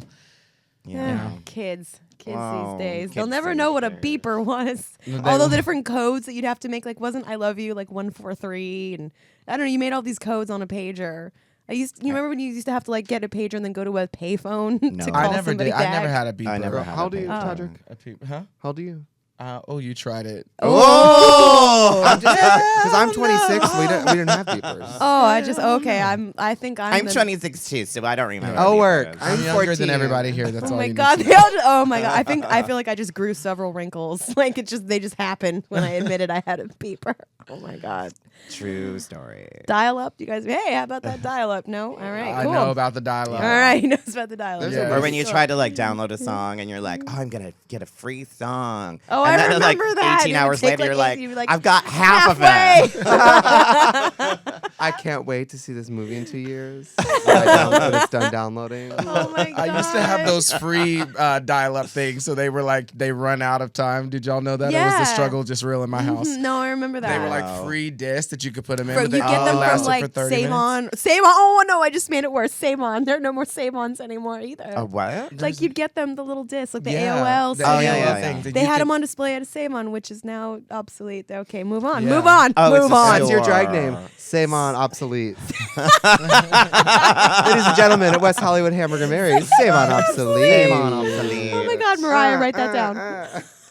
Yeah. Kids Wow, these days. They'll kids never these know what a days. beeper was. No, they Although won't. the different codes that you'd have to make, like, wasn't I love you, like 143, and I don't know, you made all these codes on a pager. You remember when you used to have to like get a pager and then go to a payphone No. to call I never somebody did. back? I never had a beeper. I never Girl, had how a old are you, pager. Todrick? Huh? How old are you? You tried it. Oh, Because I'm 26. We didn't have beepers. Oh, I think I'm 26 too, so I don't remember. Oh, the work. others. I'm younger 14. than everybody here. That's Oh all my you god! need to know. Oh my god! I feel like I just grew several wrinkles. Like they just happened when I admitted I had a beeper. Oh my god! True story. Dial up, you guys. Hey, how about that dial up? No, all right, I cool. know about the dialogue. All right, he knows about the dial up. Yeah. Or when you try to like download a song and you're like, oh, I'm gonna get a free song. Oh, and I then, remember like, that. 18 It would hours take, later, you're like, you'd be like, I've got half of halfway. it. I can't wait to see this movie in 2 years. When it's done downloading. Oh my god! I used to have those free dial-up things, so they were like they run out of time. Did y'all know that? It was Yeah. the struggle just real in my house. No, I remember that. They were like Wow. free discs that you could put them in. You but they get only them from lasted like for 30 Save minutes. On. Save On. Oh no, I just made it worse. Save On. There are no more Save Ons anymore either. A what? Like you'd get them the little discs, like the Yeah, AOL. the Oh, yeah, AOL yeah, things. yeah. And They you had could- them on display at a Save On, which is now obsolete. Okay, move on. Yeah. Move on. Oh, it's move a on. That's your drag Sure. name. Samon obsolete. Ladies and gentlemen, at West Hollywood Hamburger Mary's, Samon obsolete. Samon obsolete. Oh my God, Mariah, write that down.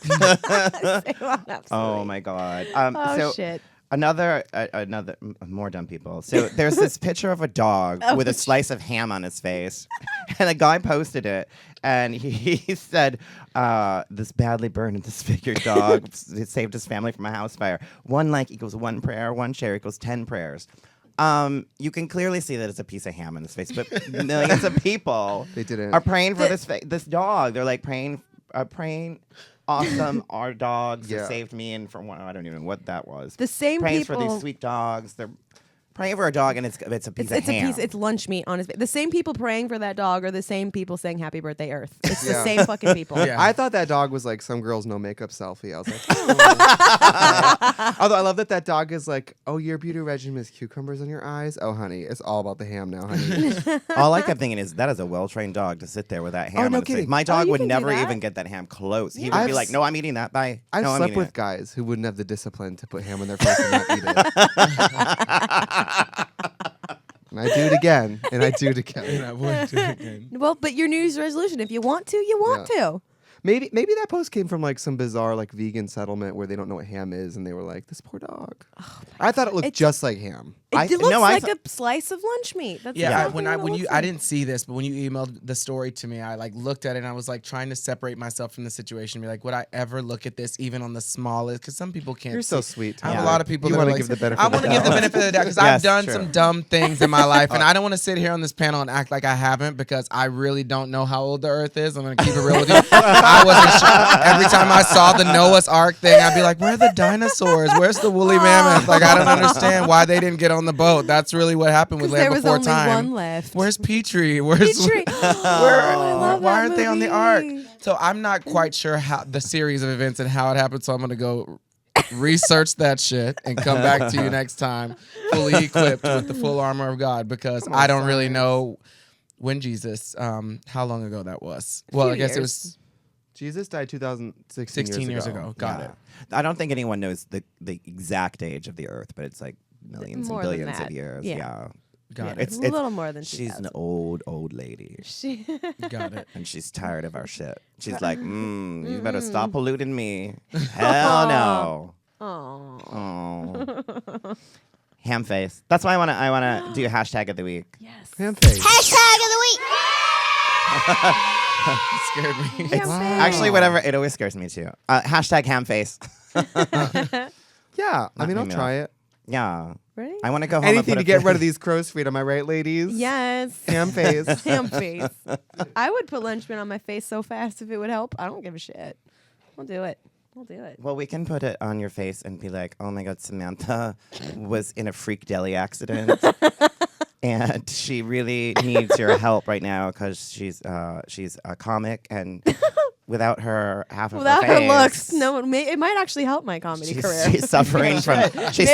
Save On, absolutely. Oh my god. Oh So shit. another more dumb people. So there's this picture of a dog with a slice of ham on his face, and a guy posted it, and he said, "This badly burned and disfigured dog saved his family from a house fire. 1 like equals 1 prayer, 1 share equals 10 prayers." You can clearly see that it's a piece of ham on his face, but millions of people They didn't. are praying for this dog. They're like praying. Awesome, our dogs Yeah. that saved me, and from I don't even know what that was. The same praying people. for these sweet dogs. They're praying for a dog, and it's a piece of ham. It's lunch meat on his face. The same people praying for that dog are the same people saying "Happy Birthday, Earth." It's the Yeah. same fucking people. Yeah. I thought that dog was like some girl's no makeup selfie. I was like, although I love that dog is like, oh, your beauty regimen is cucumbers on your eyes. Oh, honey, it's all about the ham now, honey. All I kept thinking is that is a well-trained dog to sit there with that ham. no on his face. kidding. My dog you would can do never that. even get that ham close. He would I've be like, s- "No, I'm eating that. Bye." I've no, I'm slept eating with it. guys who wouldn't have the discipline to put ham on their face and not eat it. And I do it again, and I do it again. And I would do it again. Well, but your New Year's resolution, if you want to, you want to. Maybe that post came from like some bizarre like vegan settlement where they don't know what ham is, and they were like, "This poor dog." I thought it looked It's- just like ham. It looks no, like a slice of lunch meat. That's Yeah, exactly what it when you looks I like. didn't see this, but when you emailed the story to me, I like looked at it and I was like trying to separate myself from the situation. Be like, would I ever look at this even on the smallest? Because some people can't. You're so see. sweet. I have Yeah. a lot of people You that wanna are like, give the benefit I of the want to give the doubt. benefit of the doubt because Yes, I've done true. some dumb things in my life, and I don't want to sit here on this panel and act like I haven't because I really don't know how old the Earth is. I'm gonna keep it real with you. I wasn't sure. Every time I saw the Noah's Ark thing, I'd be like, where are the dinosaurs? Where's the woolly mammoth? Like, I don't understand why they didn't get on the boat. That's really what happened with 'Cause Land there was Before only Time. one left. Where's Petrie? Where's Petrie. I love why that aren't they on the ark? movie. So I'm not quite sure how the series of events and how it happened. So I'm gonna go research that shit and come back to you next time, fully equipped with the full armor of God, because I don't really know when Jesus, how long ago that was. Well, I few guess it years. was Jesus died 2016 16 years ago. Got Yeah. it. I don't think anyone knows the exact age of the Earth, but it's like millions More and than billions of that. years. Yeah. Yeah. Got It's a little more than she's an 2000. old lady. She it. Got it. And she's tired of our shit. She's like, you better stop polluting me. Hell no. Oh. Oh. Ham face. That's why I wanna do hashtag of the week. Yes. Ham face. Scared me. Ham It's face. actually whatever. It always scares me too. Hashtag ham face. Yeah, I mean, I'll me try it. Yeah. Right? I want to go home. and Anything put to a get rid of these crow's feet. Am I right, ladies? Yes. Ham face. Ham face. I would put lunch meat on my face so fast if it would help. I don't give a shit. We'll do it. We'll do it. Well, we can put it on your face and be like, "Oh my God, Samantha was in a freak deli accident, and she really needs your help right now because she's a comic, and without her half of Without her her face, looks, no, it might actually help my comedy career. she's suffering from Maybe I should.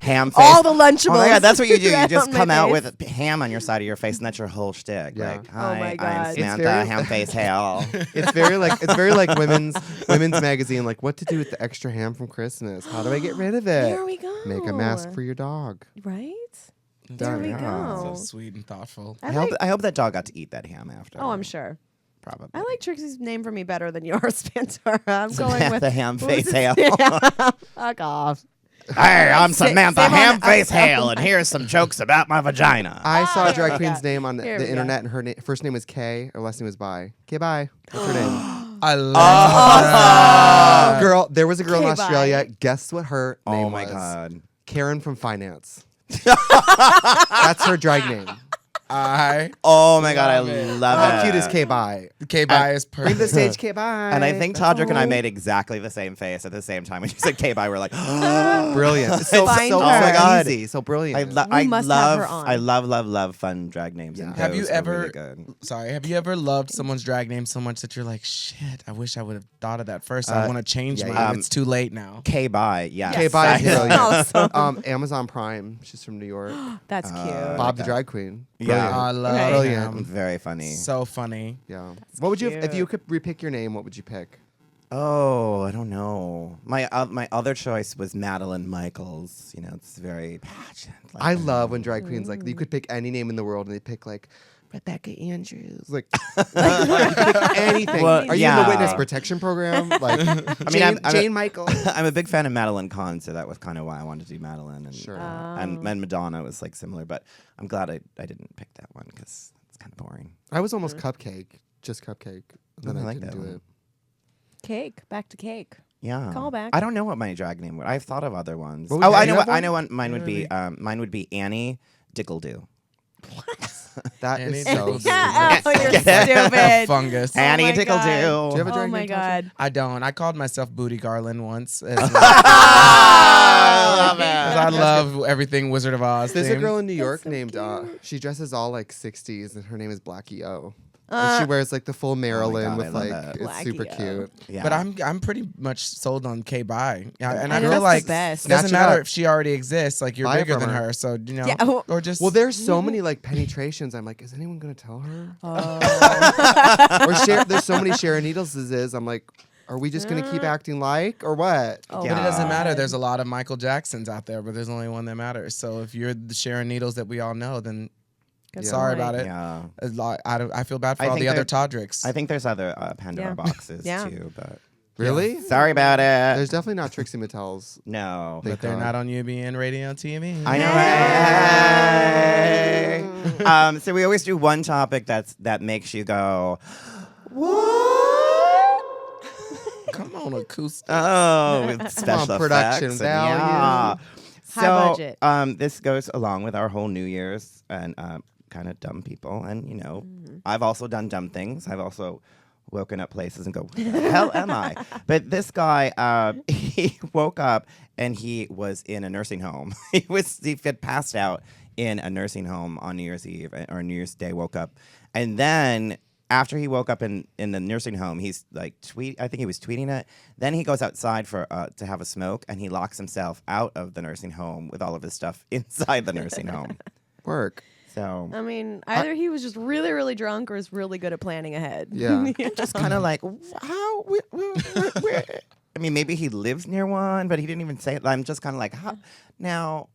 ham face. All the Lunchables. Oh my God, that's what you do. You Right just on my come out face. with ham on your side of your face, and that's your whole shtick. Yeah. Like, Oh hi, my I'm God. It's Samantha, very- ham face Hale. It's very like women's magazine. Like, what to do with the extra ham from Christmas? How do I get rid of it? There we go. Make a mask for your dog. Right? There Done. we Yeah. go. So sweet and thoughtful. I hope that dog got to eat that ham after. Oh, I'm sure. probably. I like Trixie's name for me better than yours, Pandora. I'm going with the ham what was face his- Hale. Yeah. Fuck off. Hey, I'm Samantha same on- ham face oh Hale, and my here's some jokes about my vagina. I saw a drag we queen's go. name on Here the we go. internet, and her first name was Kay. Her last name was Bye. Kay Bye. That's her name. I love Girl, there was a girl in Kay Australia. Bye. Guess what her name Oh my was? god. Karen from Finance. That's her drag name. I Oh my god, I Love it. love How it. cute is Kay Bye? K-Bye is Bring perfect. the stage, Kay Bye. And I think Todrick and I made exactly the same face at the same time when you said K-Bye. We're like, brilliant. So- Find so- her. oh my God. easy, so brilliant. I We must have love, her on. I love fun drag names. Yeah. And Have you those are ever- really good. Sorry, have you ever loved someone's drag name so much that you're like, shit, I wish I would have thought of that first. I want to change yeah, mine. yeah. It's too late now. K-Bye, yeah. Kay Bye is brilliant. Awesome. Amazon Prime. She's from New York. That's cute. Bob the drag queen. Yeah. I love Right. Brilliant. him. Very funny. So funny. Yeah. What would you if you cute. could repick your name? What would you pick? Oh, I don't know. My other choice was Madeline Michaels. You know, it's very passionate. Like, I love when drag queens like you could pick any name in the world and they pick like Rebecca Andrews. Like you could pick anything. Well, Are you in the yeah. witness protection program? Like mean, Jane Michael. I'm a big fan of Madeline Kahn, so that was kind of why I wanted to do Madeline. And, Sure. and Madonna was like similar, but I'm glad I didn't pick that one because it's kind of boring. I was almost Cupcake, just Cupcake. And then I I like didn't that do one. it. Cake. Back to cake. Yeah. Callback. I don't know what my drag name would. I've thought of other ones. What would Oh, you- I you know have what. I one? know what mine would be. Mine would be Annie Dickledoo. That And is it so goes- stupid. Yeah. Oh, you're stupid. Fungus. Oh Annie my Dickledoo. God. Do you have a Oh drag my name, Tasha? god. I don't. I called myself Booty Garland once. I love it. I love everything Wizard of Oz. There's a themed. girl in New York so named cute. she dresses all like 60s and her name is Blackie O. And she wears like the full Marilyn God, I with love like that. it's super Blackie O. cute. Yeah. But I'm pretty much sold on K-Bye. Yeah, and I know, feel that's like the best. it doesn't Snatch it matter up. if she already exists. Like you're Buy it bigger from than her. her, so you know, Yeah, oh. or just Well, there's so many like penetrations. I'm like, is anyone gonna tell her? Oh. Or there's so many Sharon Needles. I'm like, are we just gonna keep acting like or what? Oh, But it doesn't matter. God. There's a lot of Michael Jacksons out there, but there's only one that matters. So if you're the Sharon Needles that we all know, then Good sorry point. about it. yeah. I feel bad for I all think the other there- Todricks. I think there's other Pandora Yeah. boxes Yeah. too, but Really? sorry about it. There's definitely not Trixie Mattel's. No. but they're God. not on UBN Radio and TV. I know. Right? So we always do one topic that makes you go, Come on, acoustic. oh, with special production effects. value. Yeah. High So, budget. this goes along with our whole New Year's and kind of dumb people. And, you know, I've also done dumb things. I've also woken up places and go, what the hell am I? But this guy, he woke up and he was in a nursing home. he had passed out in a nursing home on New Year's Eve or New Year's Day, woke up. And then after he woke up in the nursing home, he's like I think he was tweeting it. Then he goes outside for to have a smoke, and he locks himself out of the nursing home with all of his stuff inside the nursing home. Work. So I mean, either he was just really, really drunk or is really good at planning ahead. Yeah. just kind of like, how? Where? I mean, maybe he lives near one, but he didn't even say it. I'm just kind of like, how? Now,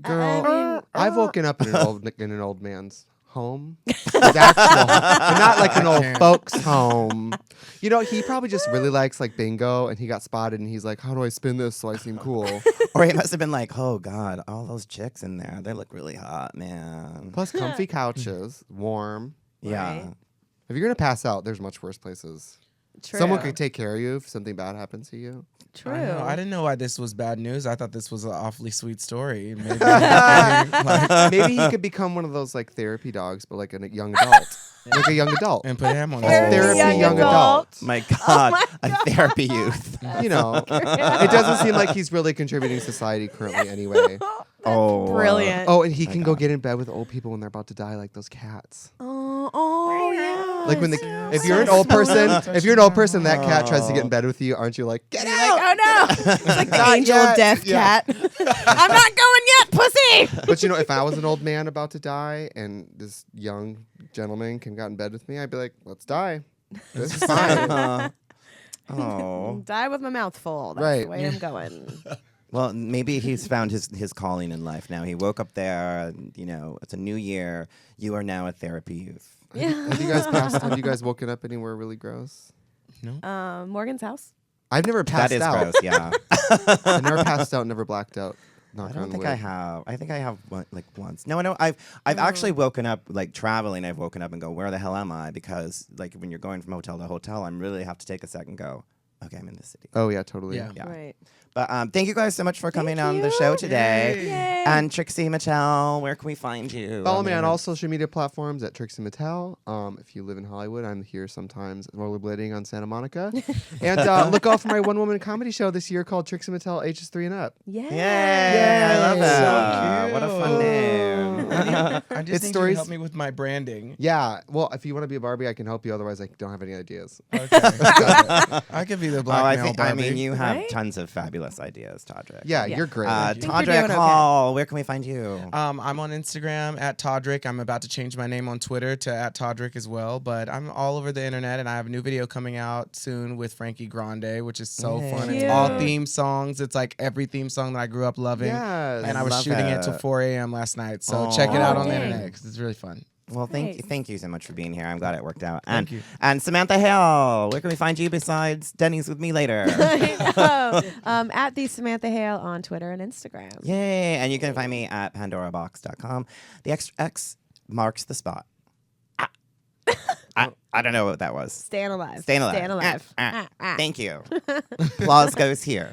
Girl, I've woken up in an old man's home. His actual home. And not like an old folks home. You know, he probably just really likes like bingo and he got spotted and he's like, how do I spin this so I seem cool? or he must have been like, oh God, all those chicks in there, they look really hot, man. Plus comfy couches, warm. Yeah. Right. If you're gonna pass out, there's much worse places. True. Someone could take care of you if something bad happens to you. True. I know. I didn't know why this was bad news. I thought this was an awfully sweet story. Maybe, like, Maybe he could become one of those like therapy dogs, but like a young adult. Like a young adult. and put him on Therapy his young adult. My God, my a therapy youth. You know, it doesn't seem like he's really contributing to society currently anyway. Oh, Brilliant. Oh, and he can go get in bed with old people when they're about to die, like those cats. Oh, yeah. Like when if you're an So old person, sweet. if you're an old person, that cat tries to get in bed with you, aren't you like, get You're out? like, oh no. It's like the Not angel yet. of death Yeah. cat. I'm not going yet, pussy. But you know, if I was an old man about to die and this young gentleman can get in bed with me, I'd be like, let's die. This is fine. Oh. Die with my mouth full. That's Right. the way I'm going. Well, maybe he's found his calling in life now. He woke up there, and, you know, it's a new year. You are now a therapy youth. Yeah. Have you guys woken up anywhere really gross? No. Morgan's house. I've never passed That is out. gross. Yeah. I never passed out, never blacked out. I don't think I have. I think I have once. No, I know. I've actually woken up like traveling. I've woken up and go, where the hell am I? Because like when you're going from hotel to hotel, I really have to take a second and go, okay, I'm in the city. Oh yeah, totally. Yeah. Right. But thank you guys so much for coming Thank on the you. show today. Yay. And Trixie Mattel, where can we find you? Follow me on all social media platforms at Trixie Mattel. If you live in Hollywood, I'm here sometimes rollerblading on Santa Monica. And look out for my one-woman comedy show this year called Trixie Mattel Ages 3 and Up. Yeah. Yay! I love So that. cute. What a fun name. I just It's need you stories- to help me with my branding. Yeah, well, if you want to be a Barbie, I can help you. Otherwise, I don't have any ideas. Okay. I could be the Oh, black male I Barbie. mean, you have Right? tons of fabulous ideas, Todrick. Yeah, Yeah. you're great. Think you're doing Todrick okay. Hall, where can we find you? I'm on Instagram at Todrick. I'm about to change my name on Twitter to at Todrick as well. But I'm all over the internet, and I have a new video coming out soon with Frankie Grande, which is so fun. It's Cute. all theme songs. It's like every theme song that I grew up loving. Yes. And I was Love shooting it it. till 4 a.m. last night. So Oh. check it out on the dang. internet because it's really fun. Well, Nice. thank you so much for being here. I'm glad it worked out. Thank you. And Samantha Hale, where can we find you besides Denny's with me later? At the Samantha Hale on Twitter and Instagram. Yay! And you can find me at pandoraboxx.com. The extra X marks the spot. I don't know what that was. Staying alive. Staying alive. Staying alive. Thank you. Applause goes here.